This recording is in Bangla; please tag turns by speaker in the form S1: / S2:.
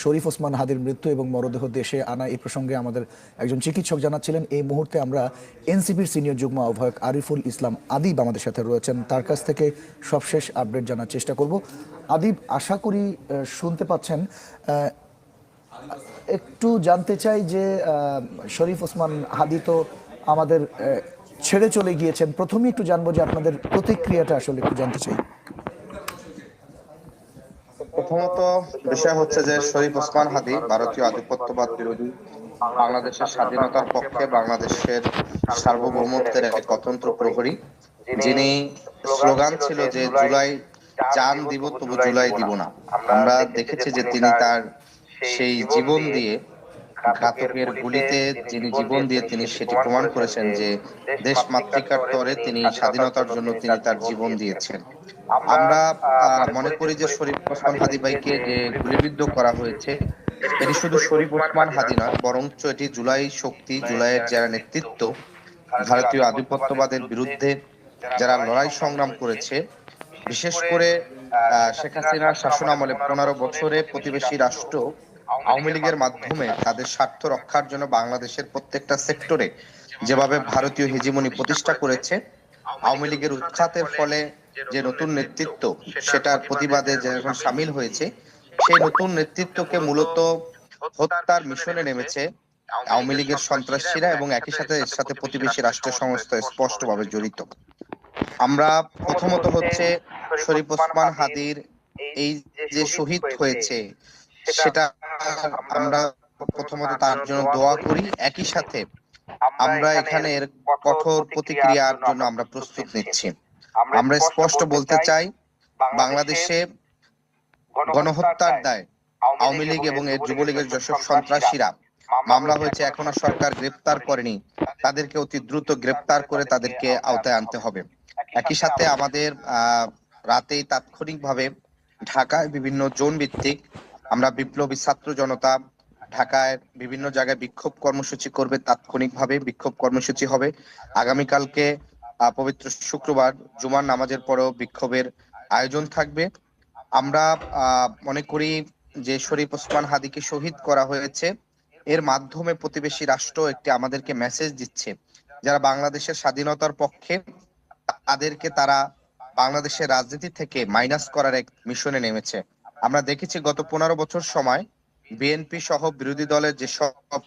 S1: শরীফ ওসমান হাদির মৃত্যু এবং মরদেহ দেশে আনা এই প্রসঙ্গে আমাদের একজন চিকিৎসক জানাচ্ছিলেন। এই মুহূর্তে আমরা এনসিপির সিনিয়র যুগ্ম আহ্বায়ক আরিফুল ইসলাম আদিব আমাদের সাথে রয়েছেন, তার কাছ থেকে সবশেষ আপডেট জানার চেষ্টা করব। আদিব, আশা করি শুনতে পাচ্ছেন। একটু জানতে চাই যে শরীফ ওসমান হাদি তো আমাদের ছেড়ে চলে গিয়েছেন, প্রথমেই একটু জানবো যে আপনাদের প্রতিক্রিয়াটা আসলে একটু জানতে চাই।
S2: প্রথমত বিষয় হচ্ছে যে শরীফ ওসমান হাদি ভারতীয় আধিপত্যবাদ বিরোধী, বাংলাদেশের স্বাধীনতার পক্ষে, বাংলাদেশের সার্বভৌমত্বের এক অতন্ত্র প্রহরী, যিনি স্লোগান ছিল যে জুলাই জান দিব তবু জুলাই দিব না। আমরা দেখেছি যে তিনি তার সেই জীবন দিয়ে, ঘাতকের গুলিতে যিনি জীবন দিয়ে তিনি সেটি প্রমাণ করেছেন যে দেশ মাতৃকার তরে তিনি স্বাধীনতার জন্য তিনি তার জীবন দিয়েছেন। আমরা মনে করি যে শরীফ ওসমান হাদি ভাইকে যে গুলিবিদ্ধ করা হয়েছে, এটি শুধু শরীফ ওসমান হাদি নয়, বরঞ্চ এটি জুলাই শক্তি, জুলাইয়ের যারা নেতৃত্ব, ভারতীয় আধিপত্যবাদের বিরুদ্ধে যারা লড়াই সংগ্রাম করেছে, বিশেষ করে শেখ হাসিনার শাসনামলে 15 বছরে প্রতিবেশী রাষ্ট্র আওয়ামী লীগের মাধ্যমে তাদের স্বার্থ রক্ষার জন্য বাংলাদেশের প্রত্যেকটা সেক্টরে যেভাবে ভারতীয় হেজিমনি প্রতিষ্ঠা করেছে, আওয়ামী লীগের উৎখাতের ফলে যে নতুন নেতৃত্ব সেটার প্রতিবাদে যখন সামিল হয়েছে, সেই নতুন নেতৃত্বকে মূলত হত্যার মিশনে নেমেছে আওয়ামী লীগের সন্ত্রাসীরা, এবং একই সাথে এর সাথে প্রতিবেশী রাষ্ট্রের সংস্থা স্পষ্টভাবে জড়িত। আমরা প্রথমত হচ্ছে শরীফ ওসমান হাদির এই যে শহীদ হয়েছে সেটা আমরা প্রথমত তার জন্য দোয়া করি, একই সাথে আমরা এখানে এর কঠোর প্রতিক্রিয়ার জন্য আমরা প্রস্তুত নিচ্ছি। আমরা স্পষ্ট বলতে চাই, বাংলাদেশে গণহত্যার দায় আওয়ামী লীগ এবং এর যুবলীগের যেসব সন্ত্রাসীরা মামলা হয়েছে, এখনো সরকার গ্রেপ্তার করেনি, তাদেরকে অতি দ্রুত গ্রেপ্তার করে তাদেরকে আওতায় আনতে হবে। একই সাথে আমাদের রাতেই তাৎক্ষণিকভাবে ঢাকায় বিভিন্ন জোন ভিত্তিক আমরা বিপ্লবী ছাত্র জনতা ঢাকায় বিভিন্ন জায়গায় বিক্ষোভ কর্মসূচি করবে, তাৎক্ষণিকভাবে বিক্ষোভ কর্মসূচি হবে। আগামীকালকে পবিত্র শুক্রবার জুমার নামাজের পরেও বিক্ষোভের আয়োজন থাকবে। আমরা মনে করি যে শরীফ ওসমান হাদিকে শহীদ করা হয়েছে, এর মাধ্যমে প্রতিবেশী রাষ্ট্র একটি আমাদেরকে মেসেজ দিচ্ছে, যারা বাংলাদেশের স্বাধীনতার পক্ষে তাদেরকে তারা বাংলাদেশের রাজনীতি থেকে মাইনাস করার এক মিশনে নেমেছে। আমরা দেখেছি গত 15 বছর সময় বিএনপি সহ বিরোধী দলের যেসব